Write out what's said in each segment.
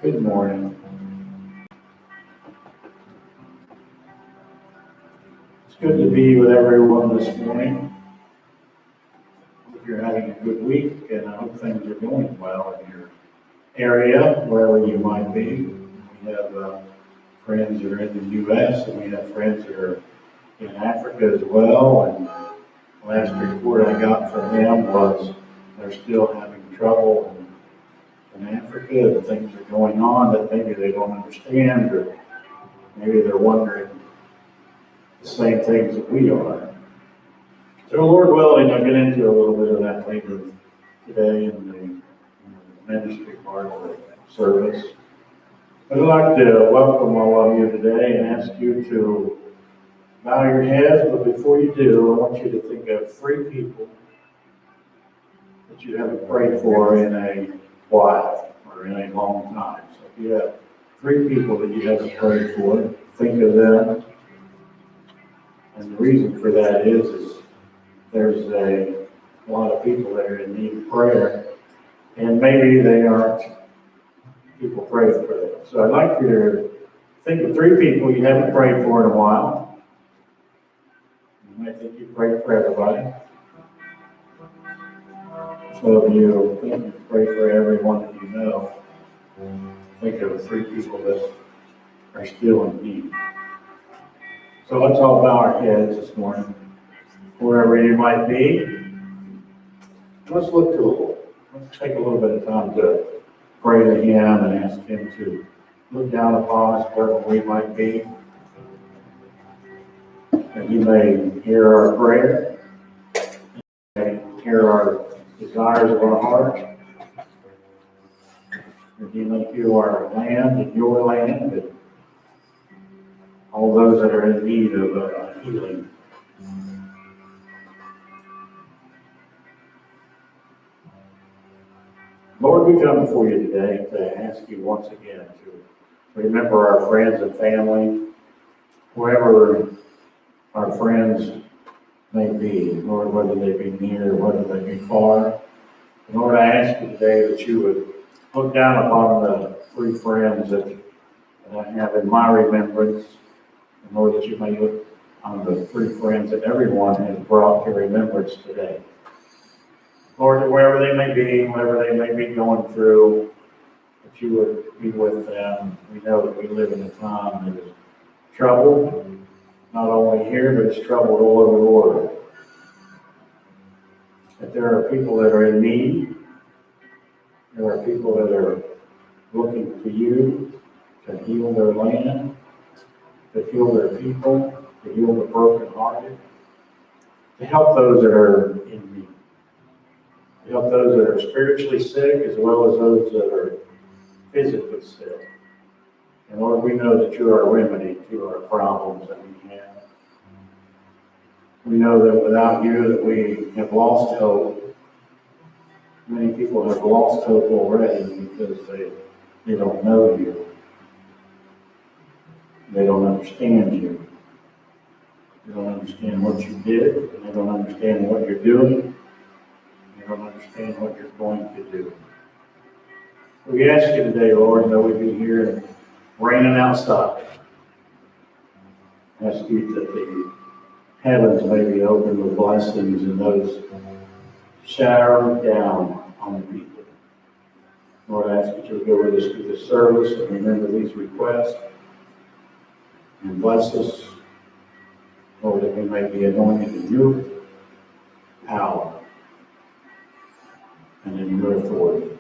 Good morning. It's good to be with everyone this morning. Hope you're having a good week, and I hope things are going well in your area, wherever you might be. We have friends that are in the U.S., and we have friends that are in Africa as well. And the last report I got from them was they're still having trouble in Africa, and things are going on that maybe they don't understand, or maybe they're wondering the same things that we are. So, Lord willing, I'll get into a little bit of that later today in the ministry part of the service. I'd like to welcome all of you today and ask you to bow your heads, but before you do, I want you to think of 3 people that you haven't prayed for in a while or in a long time. So if you have 3 people that you haven't prayed for, think of them. And the reason for that is there's a lot of people that are in need of prayer, and maybe they aren't people praying for them. So I'd like you to think of 3 people you haven't prayed for in a while. You might think you prayed for everybody. So if you think you pray for everyone that you know, think of 3 people that are still in need. So let's all bow our heads this morning, wherever you might be. Let's look to the Lord. Let's take a little bit of time to pray to Him and ask Him to look down upon us wherever we might be. And He may hear our prayer, He may hear our desires of our heart, and He may heal our land and your land, and all those that are in need of healing. Lord, we come before you today to ask you once again to remember our friends and family, wherever our friends may be, Lord, whether they be near, whether they be far. And Lord, I ask you today that you would look down upon the 3 friends that I have in my remembrance, and Lord, that you may look on the 3 friends that everyone has brought to remembrance today. Lord, wherever they may be, whatever they may be going through, that you would be with them. We know that we live in a time that is troubled, not only here, but it's troubled all over the world. That there are people that are in need. There are people that are looking to you to heal their land, to heal their people, to heal the brokenhearted, to help those that are in need. To help those that are spiritually sick as well as those that are physically sick. And Lord, we know that you are a remedy to our problems that we have. We know that without you that we have lost hope. Many people have lost hope already because they don't know you. They don't understand you. They don't understand what you did. And they don't understand what you're doing. They don't understand what you're going to do. We ask you today, Lord, that we be here raining outside. Ask you that the heavens may be open with blessings and those shower down on the people. Lord, I ask that you would go with us through this service and remember these requests and bless us, Lord, that we may be anointed in your power and in your authority.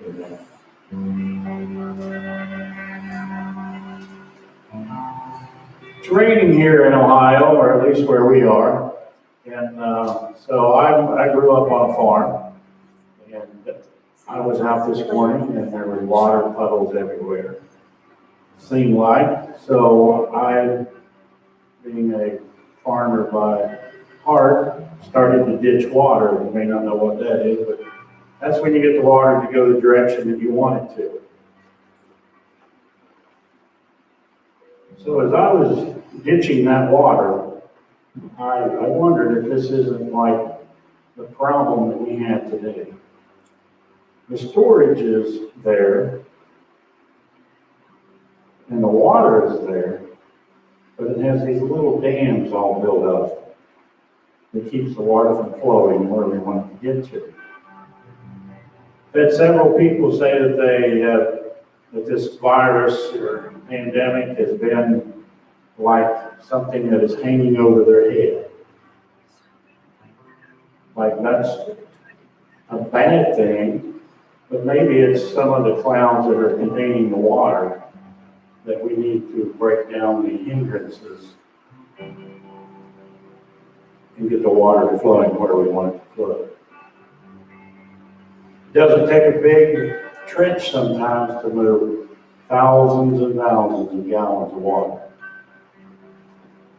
Amen. It's raining here in Ohio, or at least where we are. And so I grew up on a farm. And I was out this morning, and there were water puddles everywhere. Seemed like. So I, being a farmer by heart, started to ditch water. You may not know what that is, but that's when you get the water to go the direction that you want it to. So as I was ditching that water, I wondered if this isn't like the problem that we have today. The storage is there, And the water is there, but it has these little dams all built up that keeps the water from flowing where we want it to get to. I've had several people say that that this virus or pandemic has been like something that is hanging over their head. Like that's a bad thing, but maybe it's some of the clouds that are containing the water that we need to break down the hindrances and get the water flowing where we want it to flow. It doesn't take a big trench sometimes to move thousands and thousands of gallons of water.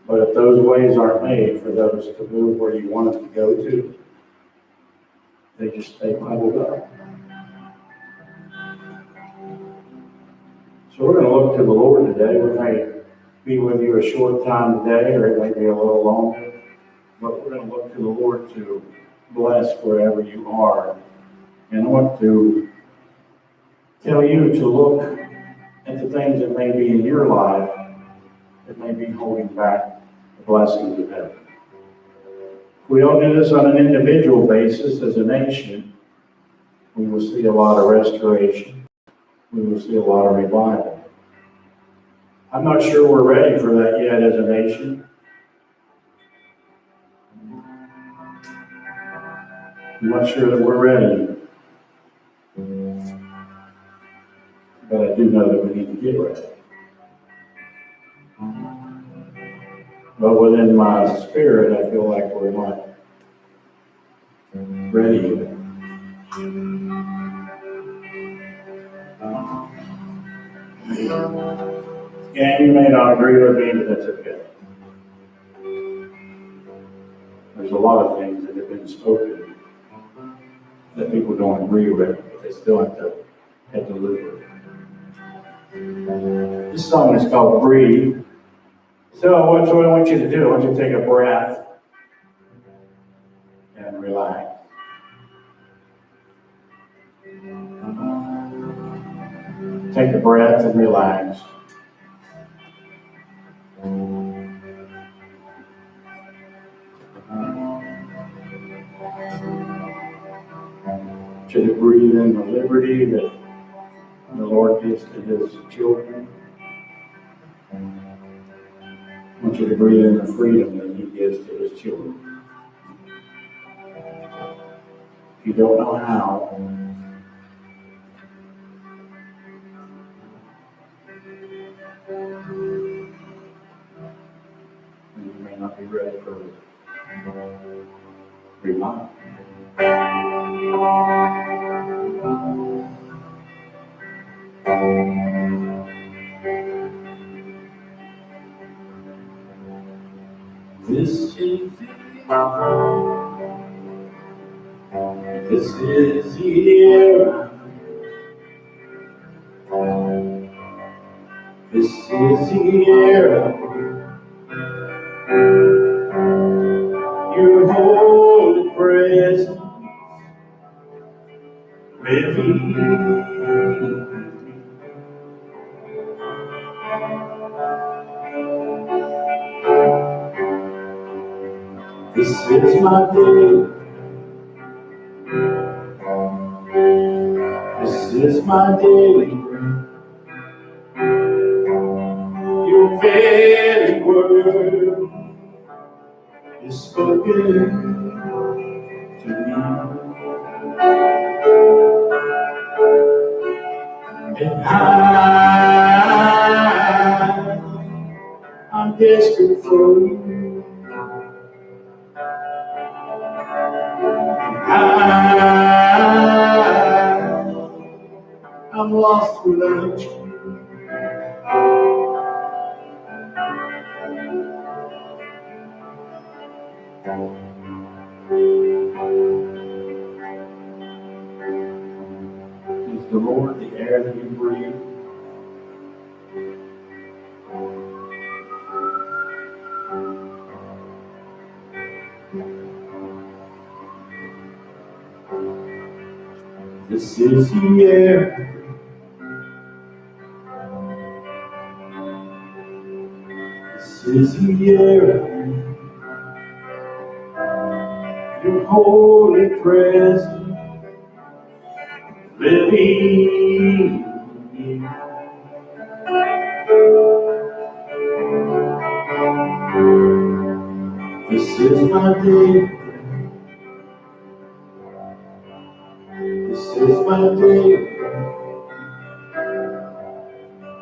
But if those ways aren't made for those to move where you want them to go to, they just stay puddled up. So we're going to look to the Lord today. We may be with you a short time today, or it may be a little longer. But we're going to look to the Lord to bless wherever you are. And I want to tell you to look at the things that may be in your life that may be holding back the blessings of heaven. If we don't do this on an individual basis as a nation, we will see a lot of restoration. We will see a lot of revival. I'm not sure we're ready for that yet as a nation. I'm not sure that we're ready. But I do know that we need to get ready. But within my spirit, I feel like we're not ready yet. And you may not agree with me, but that's okay. There's a lot of things that have been spoken that people don't agree with, but they still have to live with. This song is called Breathe. So what I want you to do, I want you to take a breath and relax. Take a breath and relax. To breathe in the liberty that the Lord gives to His children. I want you to breathe in the freedom that He gives to His children. If you don't know how, you may not be ready for revival. This is the year. This is the year. Your holy presence with me. This is my day. This is my daily bread. Your very word is spoken to me. And I'm desperate for you. I'm lost without you. Is the Lord the air that you breathe? This is the air. is the air, your holy presence living in me. This is my day, this is my day.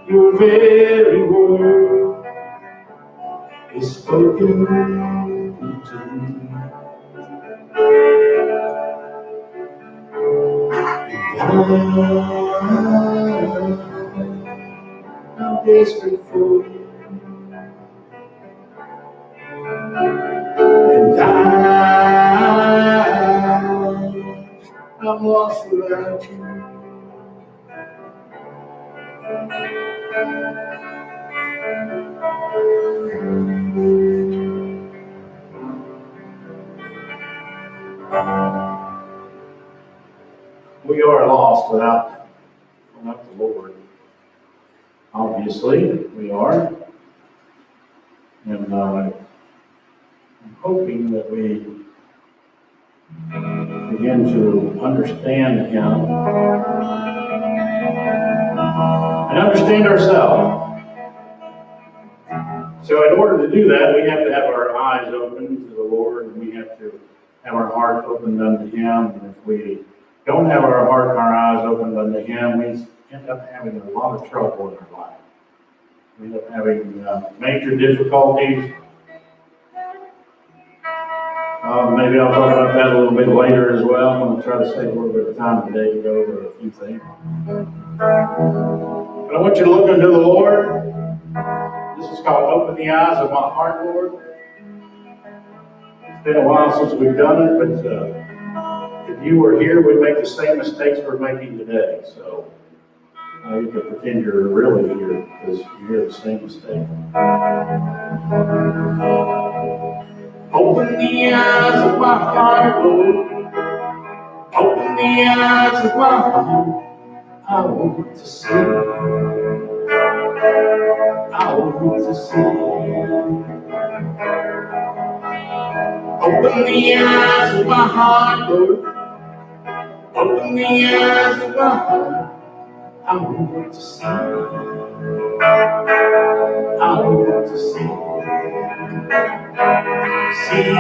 Your very word is spoken to me. I'm desperate for you, and I'm lost without you. We are lost without the Lord. Obviously, we are. And I'm hoping that we begin to understand Him and understand ourselves. So in order to do that, we have to have our eyes open to the Lord, and we have to have our heart opened unto Him. And if we don't have our heart and our eyes opened unto Him, we end up having a lot of trouble in our life. We end up having major difficulties. Maybe I'll talk about that a little bit later as well. I'm going to try to save a little bit of time today to go over a few things. But I want you to look unto the Lord. This is called Open the Eyes of My Heart, Lord. It's been a while since we've done it, but if you were here, we'd make the same mistakes we're making today. So you can pretend you're really here because you hear the same mistake. Open the eyes of my heart, Lord. Open the eyes of my heart. I want to see. I want to see. Open the eyes of my heart, Lord. Open the eyes of my heart. I want to see. I want to see. See you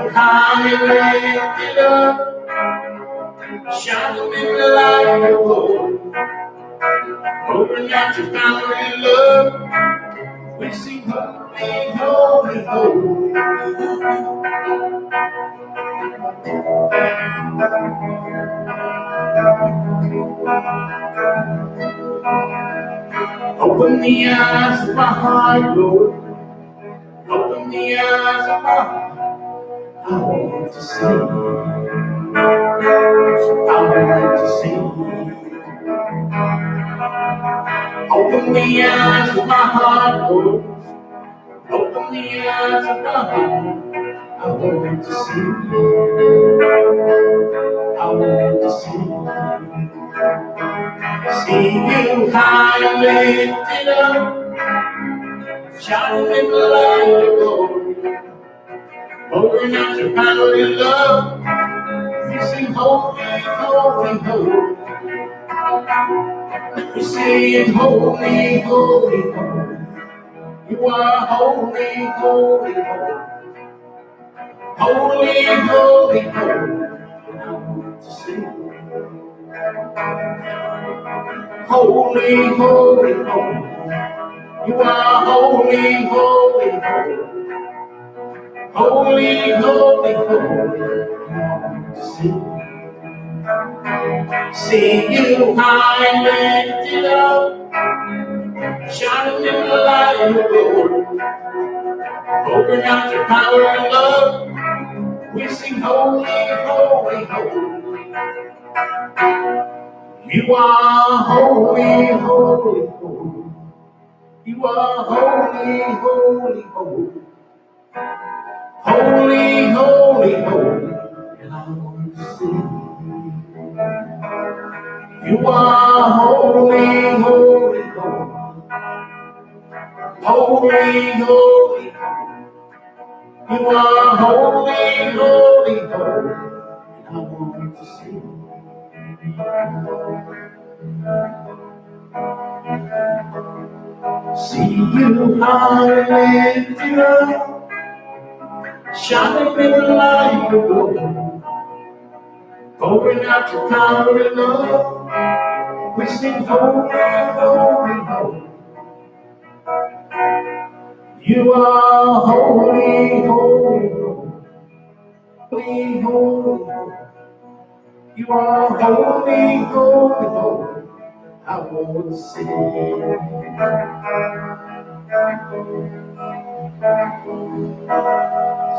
high and lifted up, shining in the light of your glory. Pouring out your power and love, we sing holy, holy, holy. Open the eyes of my heart, Lord. Open the eyes of my heart. I want to see. I want to see. Open the eyes of my heart, Lord. Open the eyes of my heart. I want to see. I want to see. See you high and lifted up, shining in the light of your glory. Pouring out your power and love, we sing holy, holy, holy. We sing holy, holy, holy. You are holy, holy, holy. Holy, holy, holy. And I want to sing. Holy, holy, holy. You are holy, holy, holy. Holy, holy, holy. See you high and lifted up, shining in the light of your glory. Pouring out your power and love, we sing holy, holy, holy. You are holy, holy, holy. You are holy, holy, holy. Holy, holy, holy. And I want to sing. You are holy, holy, holy. Holy, holy, You are holy, holy, holy, and I want to see you. See you high and lifted up, shining like a glow, pouring out your power and love. We sing holy, holy, holy. You are holy, holy, holy, holy. You are holy, holy, holy. I want to see you.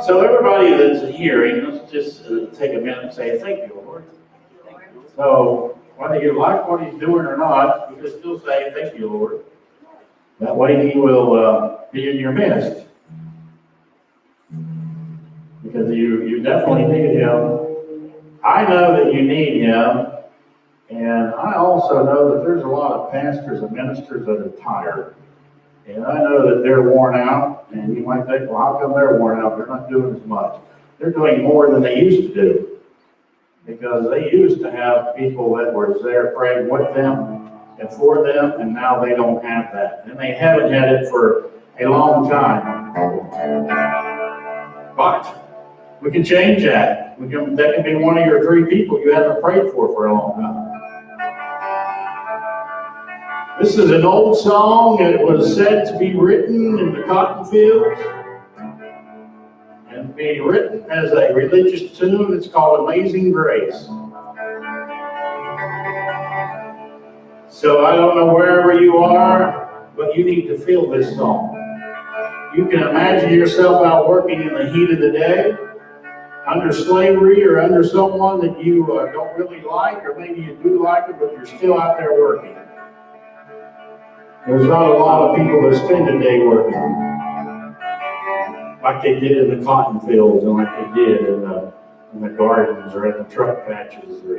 So everybody that's hearing, let's just take a minute and say, thank you, Lord. So whether you like what he's doing or not, you can still say, thank you, Lord. That way he will be in your midst. Because you definitely need him. I know that you need him. And I also know that there's a lot of pastors and ministers that are tired. And I know that they're worn out. And you might think, well, how come they're worn out? They're not doing as much. They're doing more than they used to do. Because they used to have people that were there praying with them and for them, and now they don't have that. And they haven't had it for a long time. But we can change that. That can be one of your 3 people you haven't prayed for a long time. This is an old song. It was said to be written in the cotton fields and be written as a religious tune. It's called Amazing Grace. So I don't know wherever you are, but you need to feel this song. You can imagine yourself out working in the heat of the day, under slavery or under someone that you don't really like, or maybe you do like it, but you're still out there working. There's not a lot of people that spend a day working like they did in the cotton fields and like they did in the gardens or in the truck patches or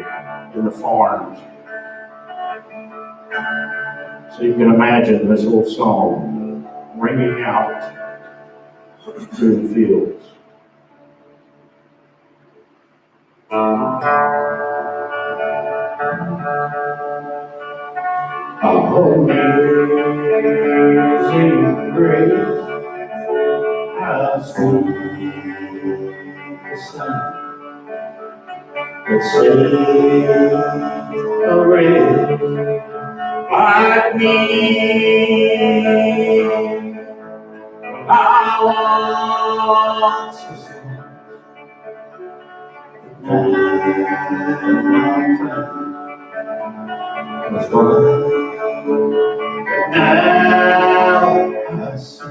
in the farms. So you can imagine this little song ringing out through the fields. Amazing grace, how sweet the sound that saved a wretch like me. I once was lost, but now I see.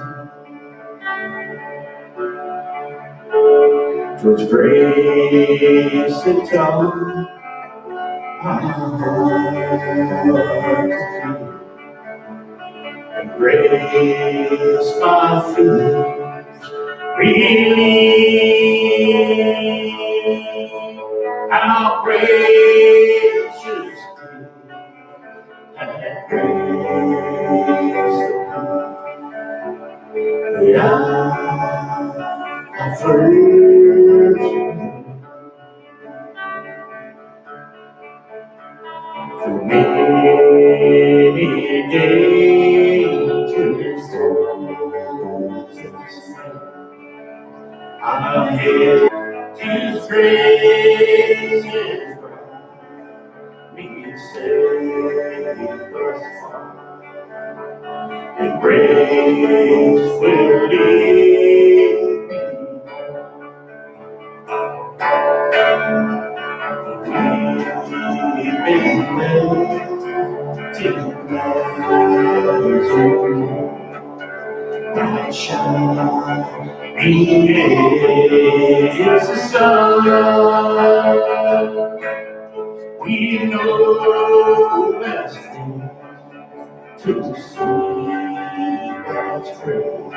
'Twas grace that taught my heart to feel, and grace my fears relieve. How precious that grace that I first through many dangerous I'm here to praise His me saved thus far, and grace will lead me. We've been led till bright shine. He is the sun. We know best to see God's grace.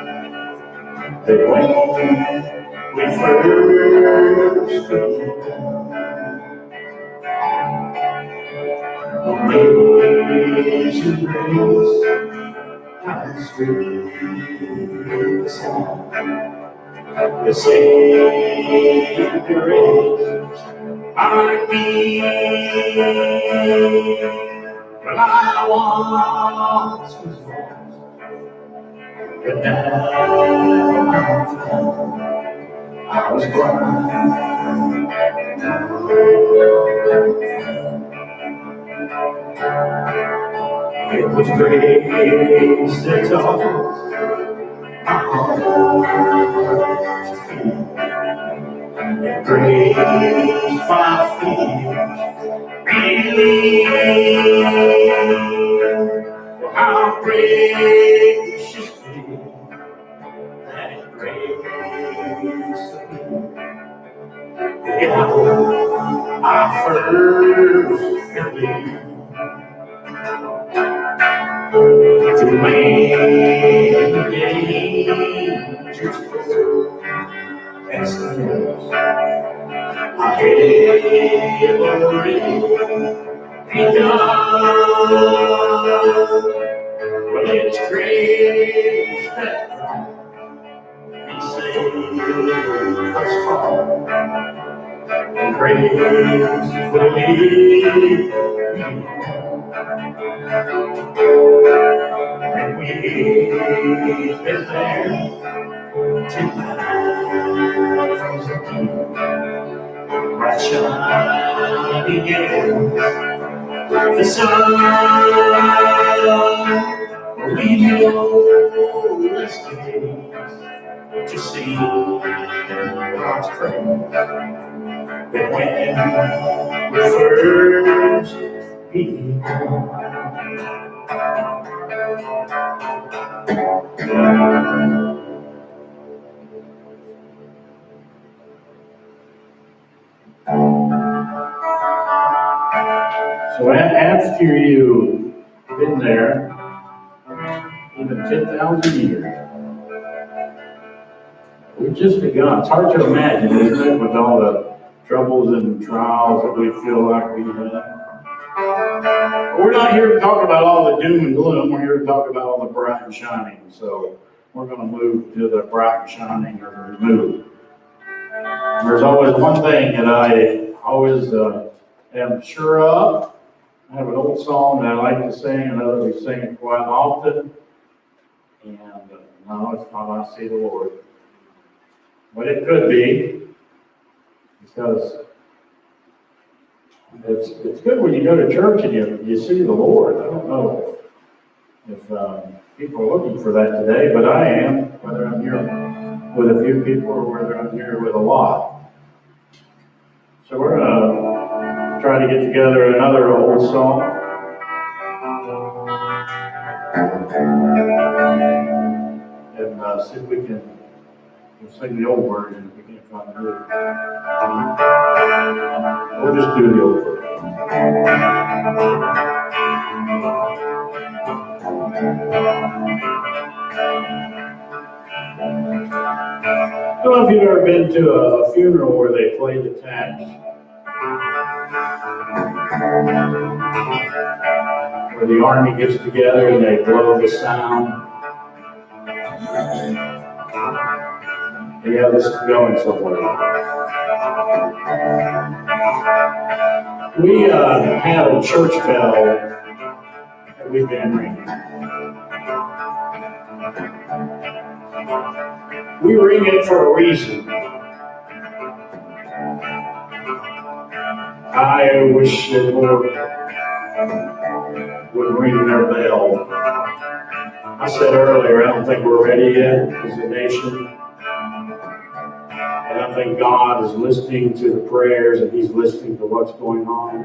That when we first began, amazing grace, how sweet the sound The Savior is our King. When I once was lost, but now I'm found. I was blind. It was grace that taught my heart to feel. And grace my fears relieved. How precious is that grace the hour I first believed. To many angels and sinners I ever begun. Well, it's grace that brought me safe thus far, and grace will lead me. And we've been there 2,000 years, bright shining in the sun. We know less days to see God's praise than when we first began. So after you've been there, even 10,000 years, we've just begun. It's hard to imagine, isn't it, with all the troubles and trials that we feel like we have. We're not here to talk about all the doom and gloom. We're here to talk about all the bright and shining. So we're going to move to the bright and shining or move. There's always one thing that I always am sure of. I have an old song that I like to sing. I know that we sing it quite often. And no, it's not I See the Lord. But it could be, because it's good when you go to church and you see the Lord. I don't know if people are looking for that today, but I am, whether I'm here with a few people or whether I'm here with a lot. So we're going to try to get together another old song. And see if we can sing the old version if we can't find the new. We'll just do the old version. I don't know if you've ever been to a funeral where they play the taps. Where the army gets together and they blow the sound. Yeah, this is going somewhere. We have a church bell that we've been ringing. We ring it for a reason. I wish that more would ring their bell. I said earlier, I don't think we're ready yet as a nation. And I think God is listening to the prayers and He's listening to what's going on.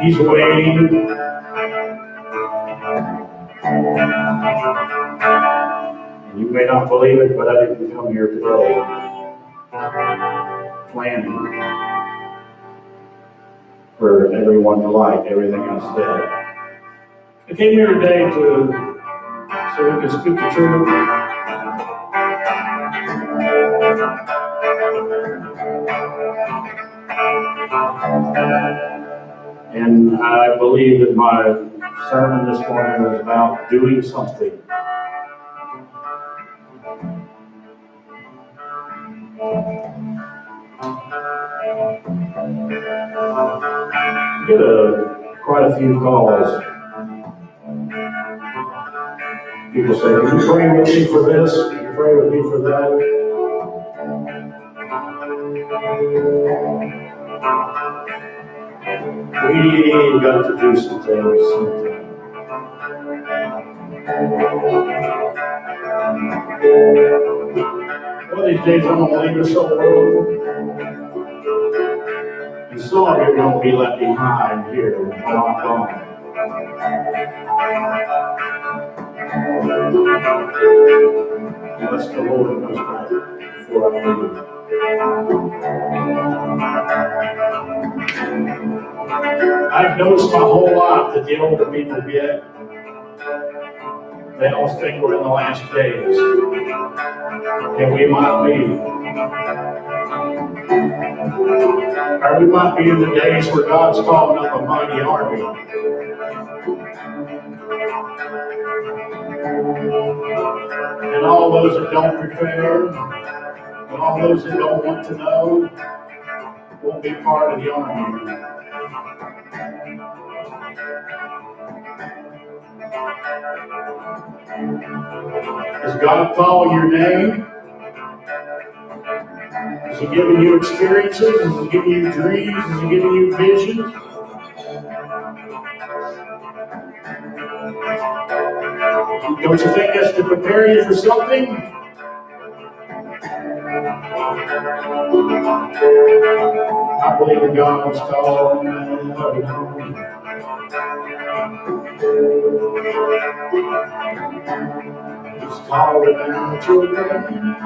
He's waiting. And you may not believe it, but I didn't come here today planning for everyone to like everything I said. I came here today so we can speak the truth. And I believe that my sermon this morning was about doing something Get quite a few calls. People say, "Can you pray with me for this? Can you pray with me for that?" We got to do some things sometime. One of these days I'm gonna leave this whole world, and some of you are gonna be left behind here when I'm gone. Unless the Lord comes back before I leave. I've noticed my whole life that the older people get, they don't think we're in the last days. And we might be. Or we might be in the days where God's calling up a mighty army. And all those that don't prepare, and all those that don't want to know, won't be part of the army. Does God call your name? Is He giving you experiences? Is He giving you dreams? Is He giving you visions? Don't you think that's to prepare you for something? I believe in God's call. He's calling out your name.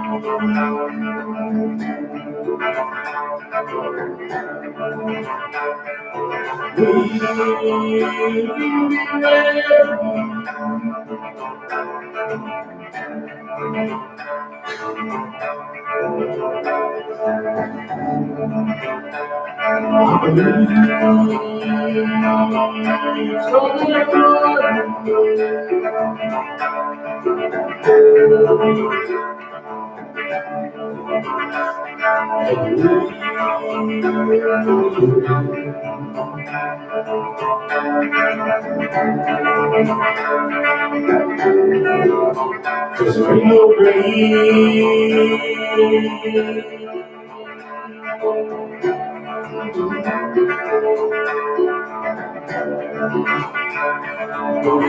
Cause there ain't no grave.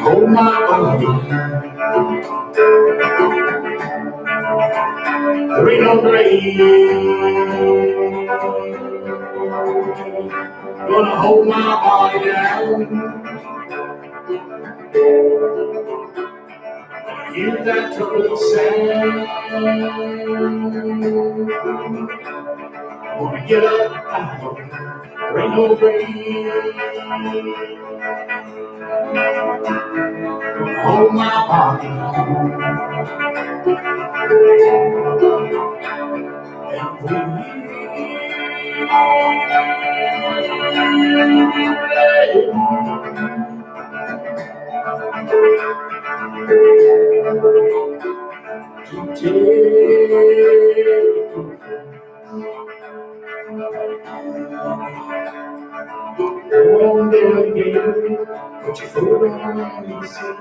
Hold my body. There ain't no grave. Gonna hold my body down. Hear that trumpet sound. Gonna get up. There ain't no grave. Hold my body. And breathe. One delegator, put your foot on the seat.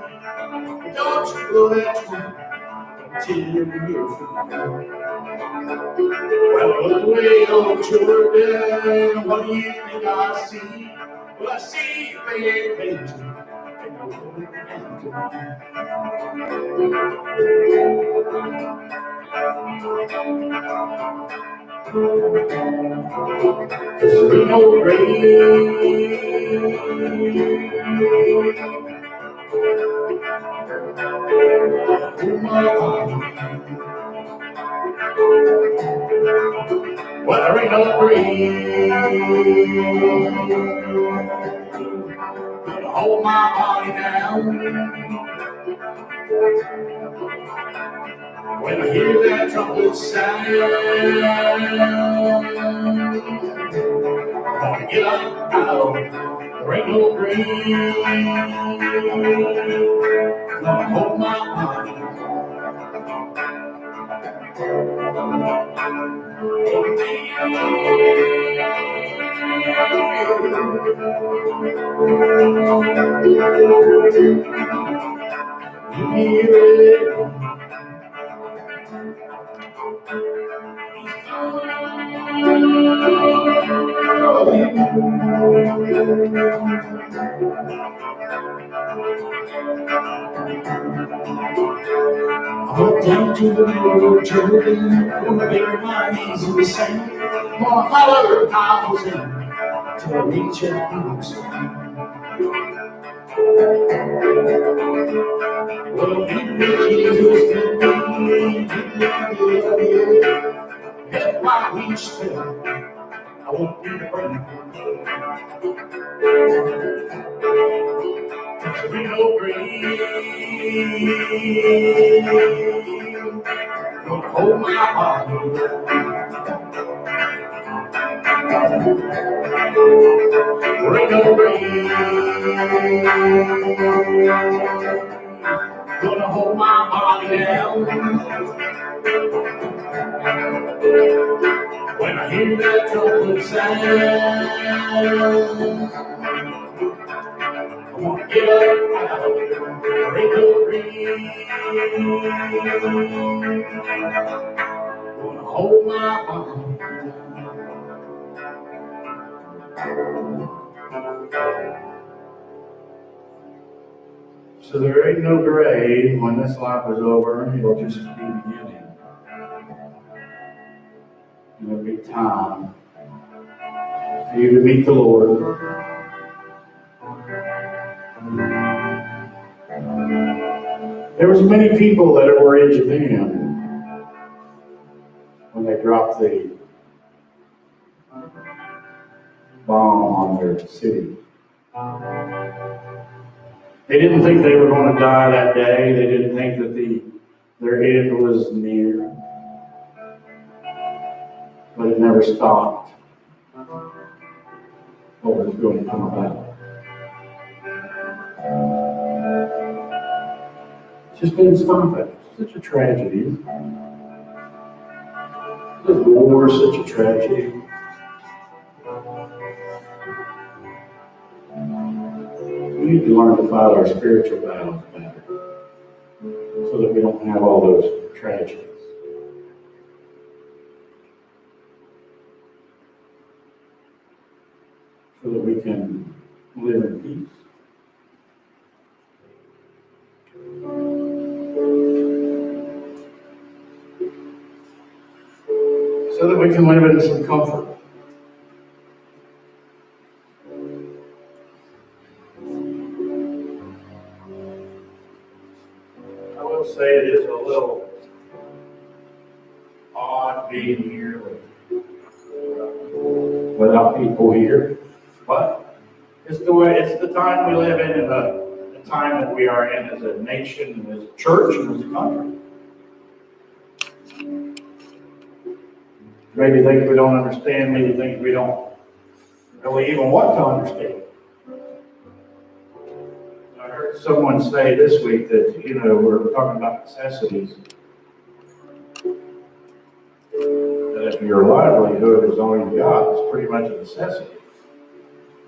Don't you go that way until you're free. Well, look away, old Jordan. What do you think I see? Well, I see you paying attention. Cause we know grave. Well, there ain't no grave. Gonna hold my body down. When I hear that trumpet sound, I'm gonna get up out. There ain't no grave. Gonna hold my body. I went down to the river Jordan, gonna bury my knees in the sand. Gonna holler thousand till I reach out to the sun. Well, give me Jesus, give me, help my reach still. I won't be afraid. There'll be no grave gonna hold my body. There ain't no grave gonna hold my body down. When I hear that trumpet sound, I wanna get up out of there. There ain't no grave gonna hold my body. So there ain't no grave when this life is over. It'll just be beginning. And there'll be time for you to meet the Lord. There was many people that were in Japan when they dropped the bomb on their city. They didn't think they were going to die that day. They didn't think that their end was near. But it never stopped what was going to come about. It just didn't stop it. It's such a tragedy. The war is such a tragedy. We need to learn to fight our spiritual battles better so that we don't have all those tragedies. So that we can live in peace. So that we can live in some comfort. I will say it is a little odd being here without people here, but it's the way. It's the time we live in, and the time that we are in as a nation, and as a church, and as a country. Maybe things we don't understand, maybe things we don't really even want to understand. I heard someone say this week that, we're talking about necessities. That if your livelihood is all you got, it's pretty much a necessity.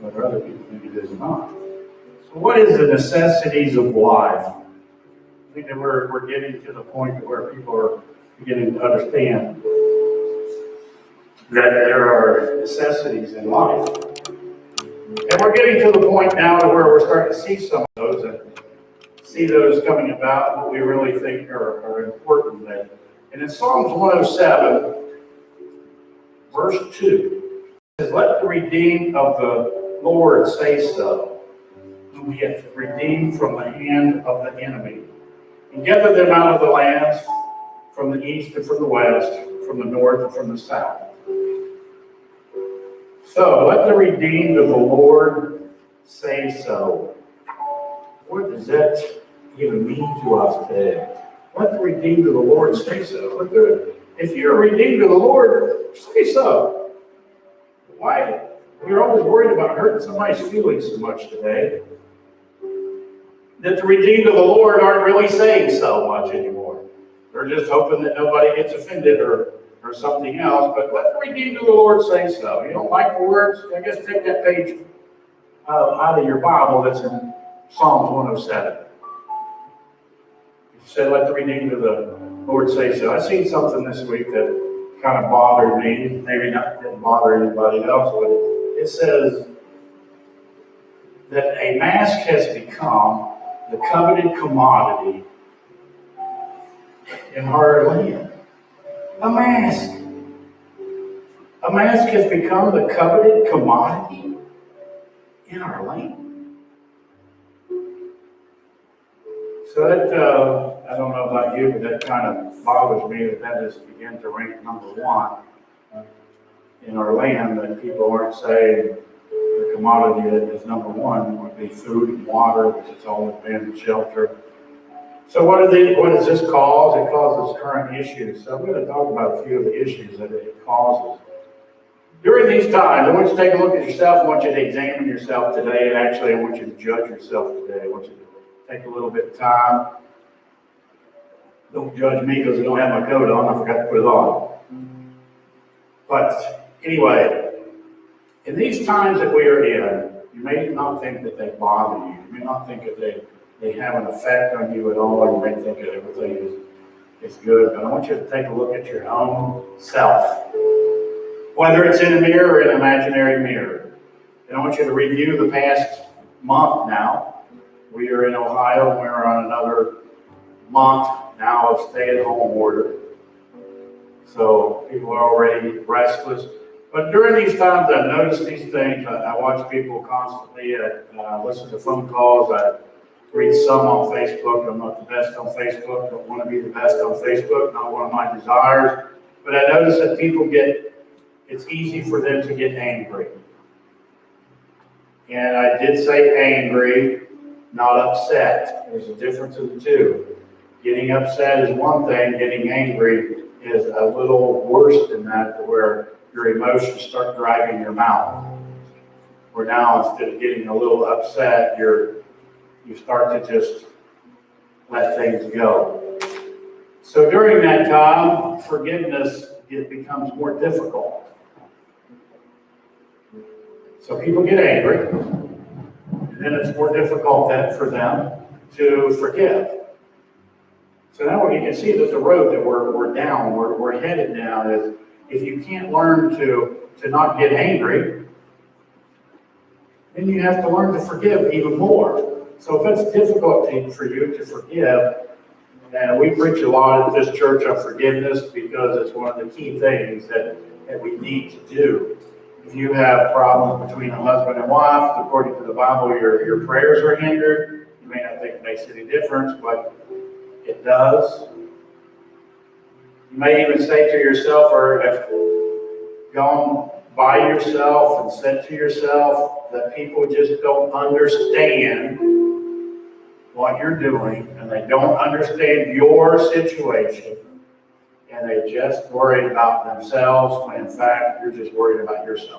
But other people think it is not. So what is the necessities of life? I think that we're getting to the point where people are beginning to understand that there are necessities in life. And we're getting to the point now where we're starting to see some of those and see those coming about, what we really think are important. And in Psalms 107, verse 2, it says, "Let the redeemed of the Lord say so, whom he hath redeemed from the hand of the enemy, and gather them out of the lands from the east and from the west, from the north and from the south." So, let the redeemed of the Lord say so. What does that even mean to us today? Let the redeemed of the Lord say so. If you're redeemed of the Lord, say so. Why? We're always worried about hurting somebody's feelings so much today that the redeemed of the Lord aren't really saying so much anymore. They're just hoping that nobody gets offended or something else, but let the redeemed of the Lord say so. You don't like the words? I guess take that page out of your Bible that's in Psalms 107. It said, let the redeemed of the Lord say so. I seen something this week that kind of bothered me. Maybe not didn't bother anybody else, but it says that a mask has become the coveted commodity in our land. A mask. A mask has become the coveted commodity in our land. So that, I don't know about you, but that kind of bothers me that has begun to rank number one in our land, that people aren't saying the commodity that is number one would be food and water, which has always been shelter. So what does this cause? It causes current issues. So I'm going to talk about a few of the issues that it causes. During these times, I want you to take a look at yourself. I want you to examine yourself today, and actually I want you to judge yourself today. I want you to take a little bit of time. Don't judge me because I don't have my coat on. I forgot to put it on. But anyway, in these times that we are in, you may not think that they bother you. You may not think that they have an effect on you at all. You may think that everything is good. But I want you to take a look at your own self, whether it's in a mirror or an imaginary mirror. And I want you to review the past month now. We are in Ohio, and we're on another month now of stay-at-home order. So people are already restless. But during these times, I've noticed these things. I watch people constantly. I listen to phone calls. I read some on Facebook. I'm not the best on Facebook. Don't want to be the best on Facebook. Not one of my desires. But I notice that people it's easy for them to get angry. And I did say angry, not upset. There's a difference in the two. Getting upset is one thing. Getting angry is a little worse than that, where your emotions start driving your mouth. Where now, instead of getting a little upset, you start to just let things go. So during that time, forgiveness becomes more difficult. So people get angry, and then it's more difficult for them to forgive. So now you can see that the road that we're down, we're headed down, is if you can't learn to not get angry, then you have to learn to forgive even more. So if it's difficult for you to forgive, and we preach a lot at this church on forgiveness because it's one of the key things that we need to do. If you have problems between a husband and wife, according to the Bible, your prayers are hindered. You may not think it makes any difference, but it does. You may even say to yourself, or have gone by yourself and said to yourself that people just don't understand what you're doing, and they don't understand your situation, and they just worry about themselves, when in fact you're just worried about yourself.